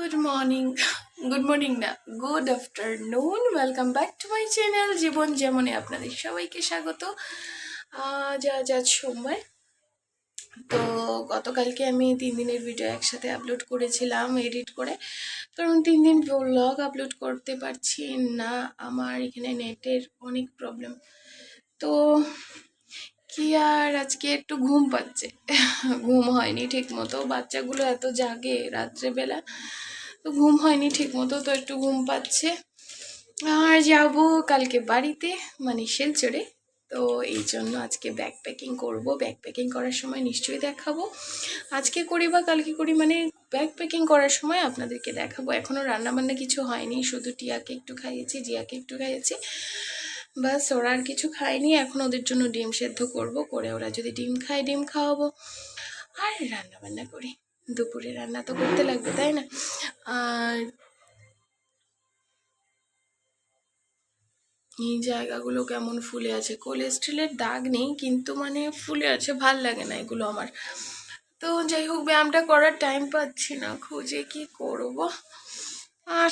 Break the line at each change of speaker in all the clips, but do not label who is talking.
Good morning, good morning না, good afternoon. Welcome back to my channel জীবন যেমনে আপনাদের সবাইকে স্বাগত। আজ সোমবার। তো গতকালকে আমি 3 দিনের ভিডিও একসাথে আপলোড করেছিলাম এডিট করে, কারণ 3 দিন ব্লগ আপলোড করতে পারছি না, আমার এখানে নেটের অনেক প্রবলেম। তো কি আর আজকে একটু ঘুম পাচ্ছে, ঘুম হয়নি ঠিক মতো, বাচ্চাগুলো এত জাগে রাত্রেবেলা, তো ঘুম হয়নি ঠিক মতো, তো একটু ঘুম পাচ্ছে। আর যাবো কালকে বাড়িতে, মানে শিলচরে। তো এই জন্য আজকে ব্যাগ প্যাকিং করবো, ব্যাগ প্যাকিং করার সময় নিশ্চয়ই দেখাবো, আজকে করি বা কালকে করি, মানে ব্যাগ প্যাকিং করার সময় আপনাদেরকে দেখাবো। এখনও রান্নাবান্না কিছু হয়নি, শুধু টিয়াকে একটু খাইয়েছি, জিয়াকে একটু খাইয়েছি, বাস। ওরা আর কিছু খায়নি, এখন ওদের জন্য ডিম সেদ্ধ করবো, করে ওরা যদি ডিম খায় ডিম খাওয়াবো, আর রান্নাবান্না করি। দুপুরে রান্না তো করতে লাগবে, তাই না? আর এই জায়গাগুলো কেমন ফুলে আছে, কোলেস্ট্রলের দাগ নেই কিন্তু মানে ফুলে আছে, ভাল লাগে না এগুলো আমার। তো যাই হোক, ব্যায়ামটা করার টাইম পাচ্ছি না, খুঁজে কি করব। আর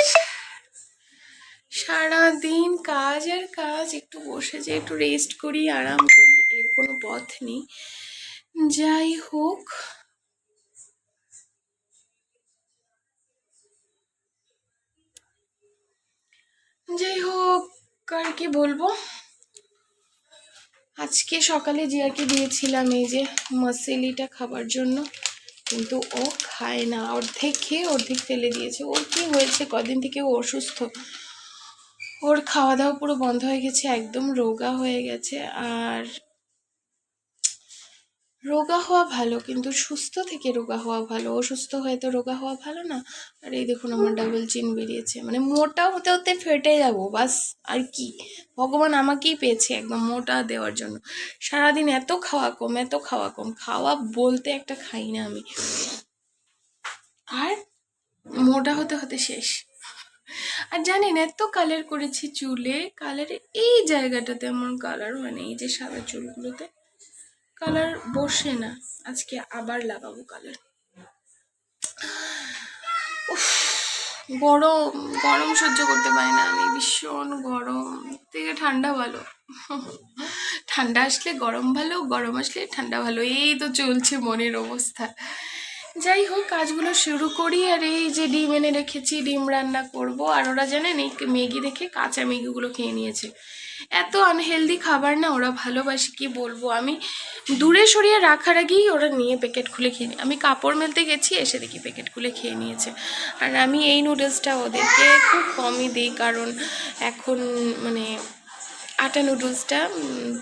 সারাদিন কাজ আর কাজ, একটু বসে যে একটু রেস্ট করি, আরাম করি, এর কোনো পথ নেই। যাই হোক, আর কি বলবো। আজকে সকালে জিয়াকে দিয়েছিলাম এই যে মাসেলিটা খাবার জন্য, কিন্তু ও খায় না, অর্ধেক খেয়ে অর্ধেক ফেলে দিয়েছে। ওর কি হয়েছে, কদিন থেকে ও অসুস্থ, ওর খাওয়া দাওয়া পুরো বন্ধ হয়ে গেছে, একদম রোগা হয়ে গেছে। আর রোগা হওয়া ভালো, কিন্তু সুস্থ থেকে রোগা হওয়া ভালো, অসুস্থ হয়ে তো রোগা হওয়া ভালো না। আর এই দেখুন আমার ডাবল চিন বেরিয়েছে, মানে মোটা হতে হতে ফেটে যাবো বাস। আর কি, ভগবান আমাকেই পেয়েছে একদম মোটা দেওয়ার জন্য। সারাদিন এত খাওয়া কম, এত খাওয়া কম, খাওয়া বলতে একটা খাই না আমি, আর মোটা হতে হতে শেষ। আর জানেন, এত কালার করেছি চুলে, কালারে এই জায়গাটাতে এমন কালার হয় না, এই যে সাদা চুলগুলোতে কালার বসে না। আজকে আবার লাগাবো কালার। গরম, গরম সহ্য করতে পারি না আমি, ভীষণ গরম থেকে ঠান্ডা ভালো। ঠান্ডা আসলে গরম ভালো, গরম আসলে ঠান্ডা ভালো, এই তো চলছে মনের অবস্থা। যাই হোক, কাজগুলো শুরু করি। আর এই যে ডিম এনে রেখেছি, ডিম রান্না করব। আর ওরা জানেন এই ম্যাগি দেখে কাঁচা ম্যাগিগুলো খেয়ে নিয়েছে। এত আনহেলদি খাবার না, ওরা ভালোবাসে কি বলবো। আমি দূরে সরিয়ে রাখার আগেই ওরা নিয়ে প্যাকেট খুলে খেয়ে নিই। আমি কাপড় মেলতে গেছি, এসে দেখি প্যাকেট খুলে খেয়ে নিয়েছে। আর আমি এই নুডলসটা ওদেরকে খুব কমই দিই, কারণ এখন মানে আটা নুডলসটা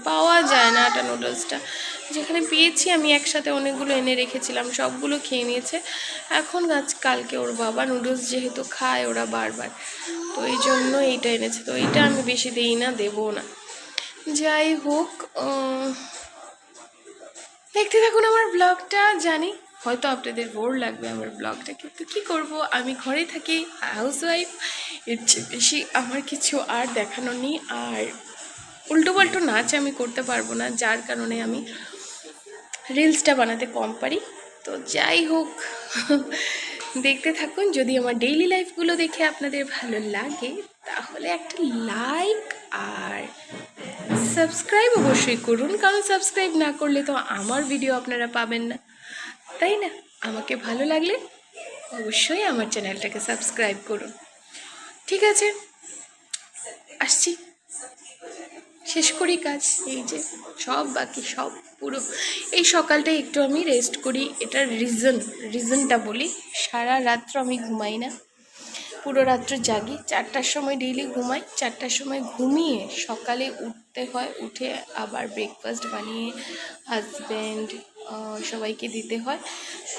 পাওয়া যায় না। আটা নুডলসটা যেখানে পেয়েছি আমি একসাথে অনেকগুলো এনে রেখেছিলাম, সবগুলো খেয়ে নিয়েছে। এখন কালকে ওর বাবা নুডলস যেহেতু খায় ওরা বারবার, তো এই জন্য এইটা এনেছে। তো এইটা আমি বেশি দিই না, দেবো না। যাই হোক, দেখতে থাকুন আমার ব্লগটা। জানি হয়তো আপনাদের বোর লাগবে আমার ব্লগটা, কিন্তু কি করব, আমি ঘরে থাকি, হাউসওয়াইফ, এর চেয়ে বেশি আমার কিছু আর দেখানো নেই। আর উল্টো পাল্টো নাচ আমি করতে পারবো না, যার কারণে আমি রিলসটা বানাতে কম পারি। তো যাই হোক, দেখতে থাকুন। যদি আমার ডেইলি লাইফগুলো দেখে আপনাদের ভালো লাগে তাহলে একটা লাইক আর সাবস্ক্রাইব অবশ্যই করুন, কারণ সাবস্ক্রাইব না করলে তো আমার ভিডিও আপনারা পাবেন না, তাই না? আমাকে ভালো লাগলে অবশ্যই আমার চ্যানেলটাকে সাবস্ক্রাইব করুন। ঠিক আছে, আসছি, শেষ করি কাজ। এই যে সব বাকি, সব পুরো এই সকালটাই একটু আমি রেস্ট করি। এটার রিজনটা বলি, সারা রাত্র আমি ঘুমাই না, পুরো রাত্র জাগি। 4টার সময় ডেইলি ঘুমাই, 4টার সময় ঘুমিয়ে সকালে উঠতে হয়, উঠে আবার ব্রেকফাস্ট বানিয়ে হাজব্যান্ড সবাইকে দিতে হয়।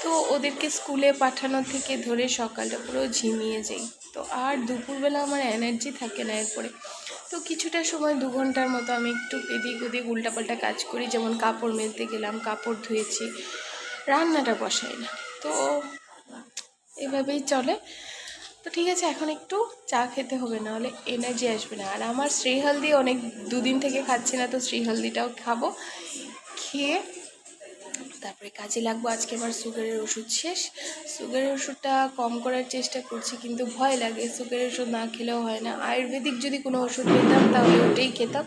তো ওদেরকে স্কুলে পাঠানো থেকে ধরে সকালটা পুরো ঝিমিয়ে যাই। তো আর দুপুরবেলা আমার এনার্জি থাকে না এরপরে। তো কিছুটা সময় 2 ঘন্টার মতো আমি একটু এদিক ওদিক উল্টাপাল্টা কাজ করি, যেমন কাপড় মেলতে গেলাম, কাপড় ধুয়েছি, রান্নাটা বসাই না। তো এভাবেই চলে। তো ঠিক আছে, এখন একটু চা খেতে হবে, নাহলে এনার্জি আসবে না। আর আমার শ্রীহলদি অনেক 2 দিন থেকে খাচ্ছি না, তো শ্রীহলদিটাও খাবো, খেয়ে তারপরে কাজে লাগবো। আজকে আমার সুগারের ওষুধ শেষ। সুগারের ওষুধটা কম করার চেষ্টা করছি, কিন্তু ভয় লাগে, সুগারের ওষুধ না খেলেও হয় না। আয়ুর্বেদিক যদি কোনো ওষুধ পেতাম তাহলে ওটাই খেতাম,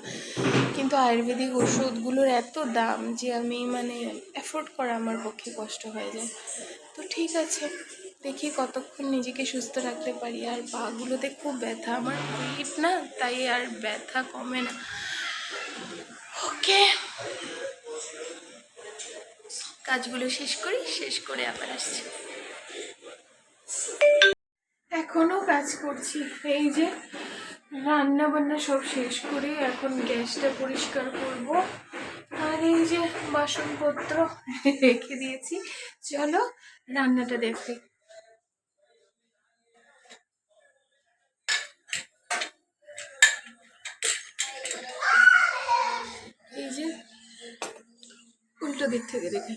কিন্তু আয়ুর্বেদিক ওষুধগুলোর এত দাম যে আমি মানে অ্যাফোর্ড করা আমার পক্ষে কষ্ট হয়ে যায়। তো ঠিক আছে, দেখি কতক্ষণ নিজেকে সুস্থ রাখতে পারি। আর পাগুলোতে খুব ব্যথা, আমার পেট না, তাই আর ব্যথা কমে না। ওকে, কাজগুলো শেষ করি, শেষ করে আবার আসছি। এখনো কাজ করছি, এই যে রান্না বান্না সব শেষ করে এখন গ্যাসটা পরিষ্কার করব। আর এই যে বাসনপত্র রেখে দিয়েছি, চলো রান্নাটা দেখি। এই যে উল্টো দিক থেকে দেখি।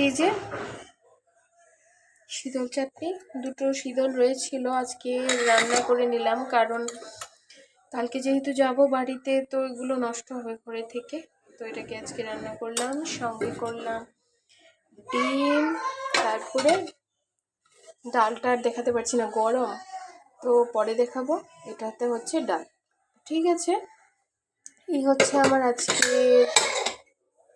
এই যে শীতল চাটনি, দুটো শীতল রয়েছিল, আজকে রান্না করে নিলাম, কারণ কালকে যেহেতু যাব বাড়িতে তো এগুলো নষ্ট হবে ঘরে থেকে। তো এটাকে আজকে রান্না করলাম, সঙ্গে করলাম ডিম, তারপরে ডালটা আর দেখাতে পারছি না, গরম তো পরে দেখাবো। এটাতে হচ্ছে ডাল। ঠিক আছে, এই হচ্ছে আমার আজকে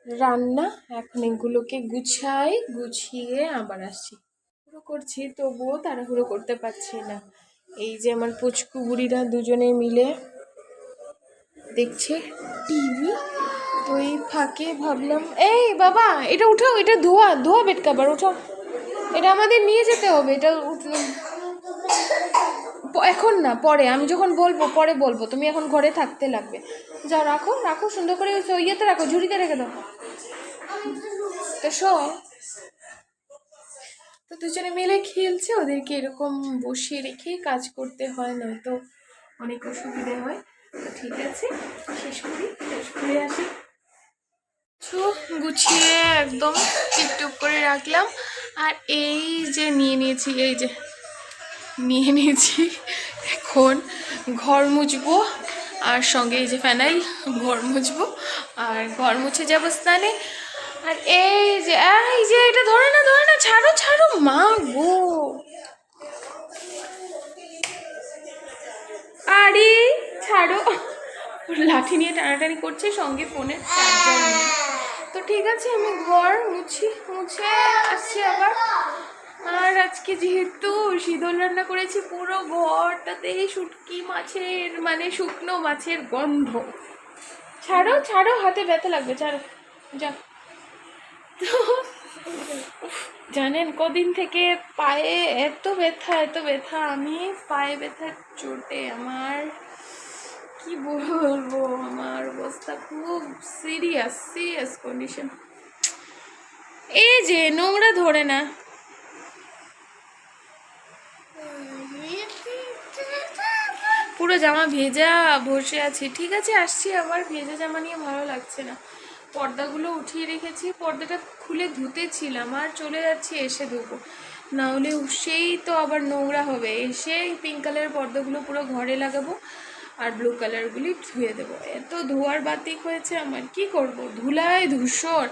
রান্না। এখন এগুলোকে গুছিয়ে আবার আসছি। তাড়াহুড়ো করছি, তবুও তাড়াহুড়ো করতে পারছি না। এই যে আমার পুচকু বুড়িরা দুজনে মিলে দেখছে টিভি, তো এই ফাঁকে ভাবলাম, এই বাবা এটা উঠাও, এটা ধোয়া ধোয়া বেড কাভার উঠাও, এটা আমাদের নিয়ে যেতে হবে। এটা উঠলাম এখন না, পরে আমি যখন বলবো পরে বলবো, তুমি এখন ঘরে থাকতে লাগবে। যাও, রাখো রাখো সুন্দর করে, ইয়েতে রাখো, ঝুড়িতে রেখে দাও। তো তো দুজনে মিলে খেলছে, ওদেরকে এরকম বসিয়ে রেখে কাজ করতে হয়, নয়তো অনেক অসুবিধে হয়। তো ঠিক আছে, শেষ করে আসি। গুছিয়ে একদম টিপটুপ করে রাখলাম। আর এই যে নিয়ে নিয়েছি এখন ঘর মুছবো, আর সঙ্গে এই যে ফ্যানাইল, ঘর মুছবো আর ঘর মুছে যাবো স্নানে। আর এই যে এটা ধরে না, ছাড়ো মা গো, আরে ছাড়ো, লাঠি নিয়ে টানাটানি করছে, সঙ্গে ফোনের চার্জার নিয়ে। তো ঠিক আছে, আমি ঘর মুছে আসছি আবার। আর আজকে যেহেতু শীতল রান্না করেছি, পুরো ঘরটাতে শুটকি মাছের মানে শুকনো মাছের গন্ধ। ছাড়ো হাতে ব্যথা লাগবে, ছাড়ো যা। তো জানেন কদিন থেকে পায়ে এত ব্যথা, আমি পায়ে ব্যথার চোটে আমার কি বলবো, আমার অবস্থা খুব সিরিয়াস কন্ডিশন। এই যে নোংরা ধরে না, পুরো জামা ভেজা বসে আছি। ঠিক আছে, আসছি আবার। ভেজা জামা নিয়ে ভালো লাগছে না, পর্দাগুলো উঠিয়ে রেখেছি, পর্দাটা খুলে ধুতেছিলাম, আর চলে যাচ্ছি এসে ধুবো, না হলে সেই তো আবার নোংরা হবে। এসে পিঙ্ক কালারের পর্দাগুলো পুরো ঘরে লাগাবো, আর ব্লু কালারগুলি ধুয়ে দেবো। এত ধোয়ার বাতিক হয়েছে আমার, কি করব, ধুলায় ধূসর,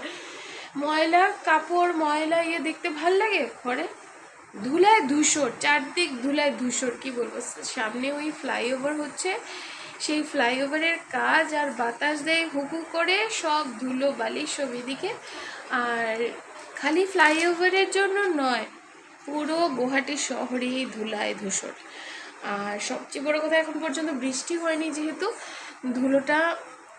ময়লা কাপড়, ময়লা দেখতে ভাল লাগে ঘরে, ধুলায় ধূসর, চারদিক ধুলায় ধূসর, কি বলবো। সামনে ওই ফ্লাইওভার হচ্ছে, সেই ফ্লাইওভারের কাজ, আর বাতাস দেয় হুকু করে, সব ধুলো বালি সব এদিকে। আর খালি ফ্লাইওভারের জন্য নয়, পুরো গুয়াহাটি শহরেই ধুলায় ধূসর। আর সবচেয়ে বড় কথা, এখন পর্যন্ত বৃষ্টি হয়নি যেহেতু ধুলোটা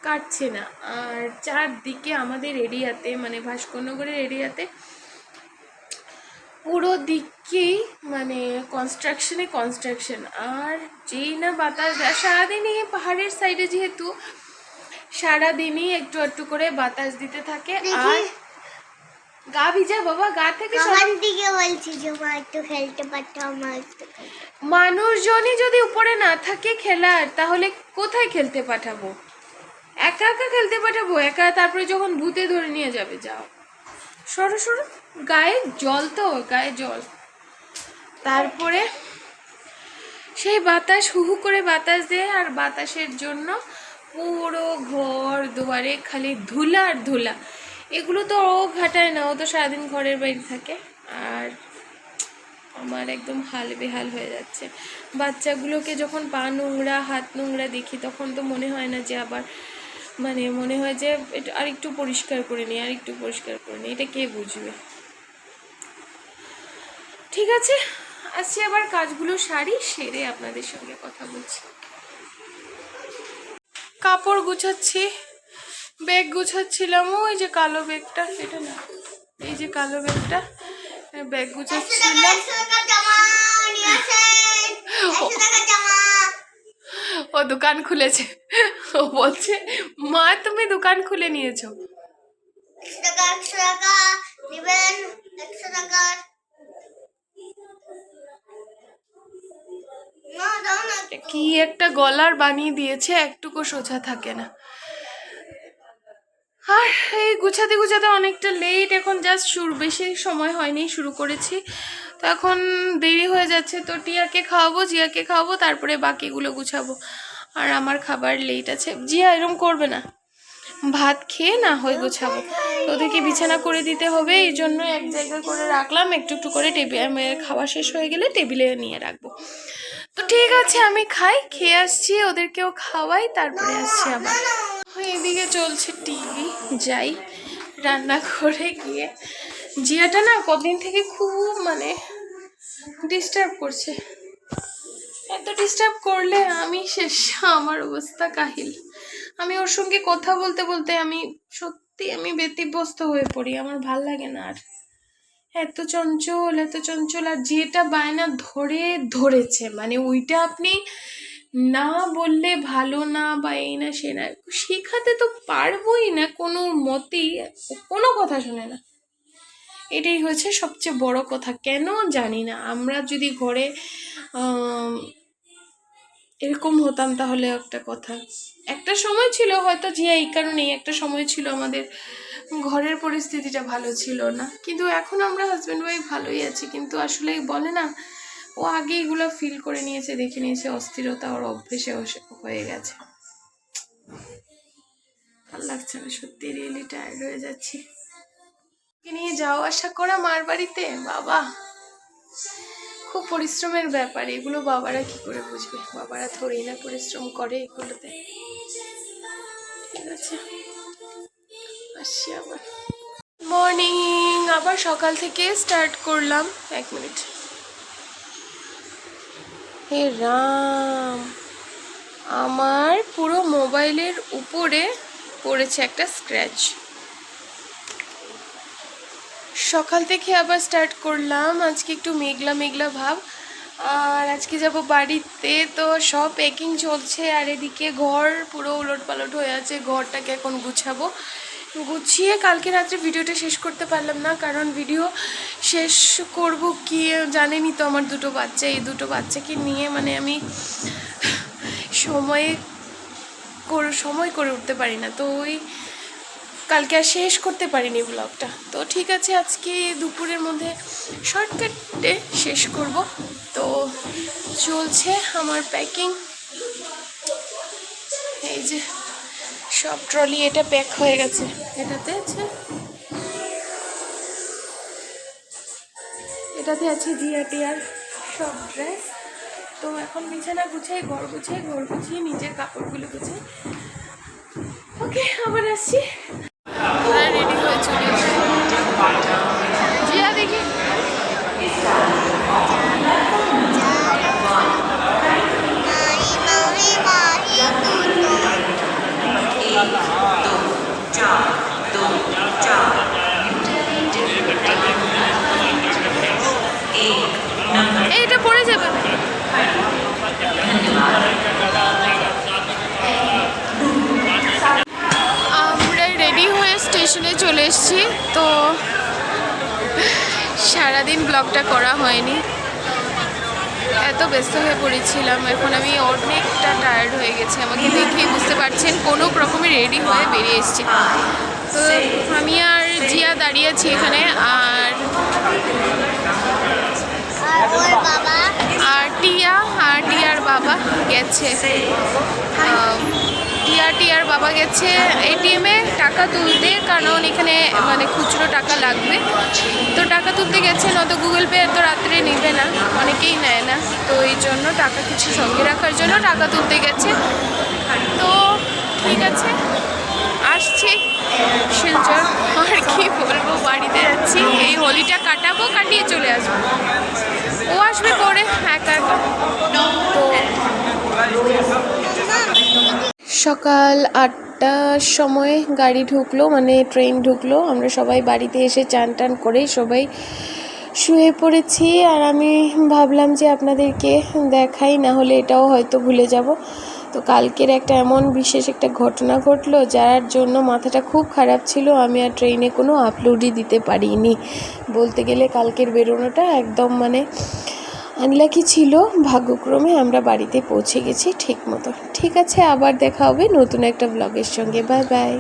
কাটছে না। আর চারদিকে আমাদের এরিয়াতে মানে ভাস্করনগরের এরিয়াতে পুরো দিকেই মানে কনস্ট্রাকশন। আর যেই না বাতাস দেয় সারাদিনই, পাহাড়ের সাইডে যেহেতু সারাদিনই একটু করে বাতাস দিতে থাকে। আর গা ভিজা বাবা, গা থেকে মানুষজনই যদি উপরে না থাকে খেলার, তাহলে কোথায় খেলতে পাঠাবো? একা খেলতে পাঠাবো একা, তারপরে যখন ভূতে ধরে নিয়ে যাবে। যাও সরো গায়ে জল, তারপরে সেই বাতাস হু করে বাতাস দেয়, আর বাতাসের জন্য পুরো ঘর দুয়ারে খালি ধুলা আর ধুলা। এগুলো তো ও ঘাটায় না, ও তো সারাদিন ঘরের বাইরে থাকে। আর আমার একদম হাল বেহাল হয়ে যাচ্ছে। বাচ্চাগুলোকে যখন পা নোংরা হাত নোংরা দেখি তখন তো মনে হয় না যে আবার মানে মনে হয় যে এটা আরেকটু পরিষ্কার করে নিই, আরেকটু পরিষ্কার করে নিই। এটা কে বুঝবে? ঠিক আছে, আসছি আবার কাজগুলো সারি, সেরে আপনাদের সঙ্গে কথা বলছি। কাপড় গুছাচ্ছি, ব্যাগ গুছাচ্ছিলাম। ওই যে কালো ব্যাগটা, এটা না, এই যে কালো ব্যাগটা, ব্যাগ গুছাচ্ছিলাম। ও দোকান খুলেছে, ও বলছে মা তুমি দোকান খুলে নিয়েছো। কি একটা গলার বানিয়ে দিয়েছে, একটুকু সোজা থাকে না। আর এই গুছাতে গুছাতে অনেকটা লেট, এখন জাস্ট বেশি সময় হয়নি, শুরু করেছি তো এখন দেরি হয়ে যাচ্ছে। তো টিয়াকে খাওয়াবো, জিয়াকে খাওয়াবো, তারপরে বাকিগুলো গুছাবো। আর আমার খাবার লেট আছে। জিয়া এরকম করবে না, ভাত খেয়ে না হয় গোছাবো। ওদেরকে বিছানা করে দিতে হবে, এই জন্য এক জায়গায় করে রাখলাম, একটু একটু করে টেবিলে খাওয়া শেষ হয়ে গেলে টেবিলে নিয়ে রাখবো। তো ঠিক আছে, আমি খাই, খেয়ে আসছি, ওদেরকেও খাওয়াই, তারপরে আসছি আবার। এদিকে চলছে টিভি, যাই রান্না করে গিয়ে। জিয়াটা না কদিন থেকে খুব মানে ডিস্টার্ব করছে, এত ডিস্টার্ব করলে আমি শেষ, আমার অবস্থা কাহিল। আমি ওর সঙ্গে কথা বলতে বলতে আমি সত্যি আমি ব্যতিব্যস্ত হয়ে পড়ি, আমার ভাল লাগে না আর। এত চঞ্চল, এত চঞ্চল। আর যেটা বায়না ধরেছে মানে ওইটা আপনি না বললে ভালো না, বা এই না সে না, শেখাতে তো পারবোই না কোনো মতেই, কোনো কথা শোনে না। এটাই হচ্ছে সবচেয়ে বড় কথা। কেন জানি না, আমরা যদি ঘরে এরকম হতাম তাহলে একটা কথা। একটা সময় ছিল হয়তো জিয়া এই কারণেই, একটা সময় ছিল আমাদের ঘরের পরিস্থিতিটা ভালো ছিল না, কিন্তু এখন আমরা হাজব্যান্ড ওয়াইফ ভালোই আছি। কিন্তু আসলে বলে না, ও আগে এগুলো ফিল করে নিয়েছে, দেখে নিয়েছে, অস্থিরতা ওর অভ্যেসে হয়ে গেছে। ভালো লাগছে না সত্যি, রিয়েলি টায়ার্ড হয়ে যাচ্ছি। নিয়ে যাওয়া আসা করা মার বাড়িতে, বাবা খুব পরিশ্রমের ব্যাপার। এগুলো বাবারা কি করে বুঝবে, বাবারা থোড়ি না পরিশ্রম করে এগুলোতে। ঠিক আছে, আসছি আবার। মর্নিং, আবার সকাল থেকে স্টার্ট করলাম। 1 মিনিট। হে রাম, আমার পুরো মোবাইলের উপরে পড়েছে একটা স্ক্র্যাচ। সকাল থেকে আবার স্টার্ট করলাম। আজকে একটু মেঘলা মেঘলা ভাব, আর আজকে যাব বাড়িতে, তো সব প্যাকিং চলছে। আর এদিকে ঘর পুরো উলট পালট হয়ে আছে, ঘরটাকে এখন গুছাবো। গুছিয়ে কালকে রাত্রে ভিডিওটা শেষ করতে পারলাম না, কারণ ভিডিও শেষ করব কি জানেনই তো, আমার দুটো বাচ্চা, এই দুটো বাচ্চাকে নিয়ে মানে আমি সময় করে উঠতে পারি না। তো ওই কালকে আর শেষ করতে পারিনি ব্লগটা। তো ঠিক আছে, আজকে দুপুরের মধ্যে শর্টকাটে শেষ করব। তো চলছে আমার প্যাকিং। এই যে সব ট্রলি এটা প্যাক হয়ে গেছে, এটাতে আছে জিয়া টিয়ার সব ড্রেস। তো এখন বিছানা গুছাই, ঘর গুছিয়ে নিজের কাপড়গুলো গুছাই। ওকে, আবার আসছি। রেডি হয়ে চলে জিয়া, দেখি এইটা পড়ে যাবে। আমরা রেডি হয়ে স্টেশনে চলে এসেছি। তো সারাদিন ব্লগটা করা হয়নি, এত ব্যস্ত হয়ে পড়েছিলাম। এখন আমি অনেকটা টায়ার্ড হয়ে গেছি, আমাকে দেখেই বুঝতে পারছেন। কোনো রকমে রেডি হয়ে বেরিয়ে এসেছি। তো আমি আর জিয়া দাঁড়িয়ে আছি এখানে, আর টিয়ার বাবা গেছে, টিয়ার বাবা গেছে এটিএমে টাকা তুলতে, কারণ এখানে মানে খুচরো টাকা লাগবে, তো টাকা তুলতে গেছে। নয়তো গুগল পে তো রাত্রে নেবে না, অনেকেই নেয় না, তো এই জন্য টাকা কিছু সঙ্গে রাখার জন্য টাকা তুলতে গেছে। তো ঠিক আছে, আসছি শিলচর, আর কি বলবো, বাড়িতে যাচ্ছি, এই হোলিটা কাটাবো, কাটিয়ে চলে আসবো। ও আসবে পরে একা একা। তো সকাল 8টার সময় গাড়ি ঢুকলো, মানে ট্রেন ঢুকলো। আমরা সবাই বাড়িতে এসে চান টান করে সবাই শুয়ে পড়েছি। আর আমি ভাবলাম যে আপনাদেরকে দেখাই, না হলে এটাও হয়তো ভুলে যাব। তো কালকের একটা এমন বিশেষ একটা ঘটনা ঘটলো, যার জন্য মাথাটা খুব খারাপ ছিল। আমি আর ট্রেনে কোনো আপলোডই দিতে পারিনি। বলতে গেলে কালকের বেরোনোটা একদম মানে আনলাকি ছিল। ভাগ্যক্রমে আমরা বাড়িতে পৌঁছে গেছি ঠিক মতো। ঠিক আছে, আবার দেখা হবে নতুন একটা ব্লগের সঙ্গে। Bye bye.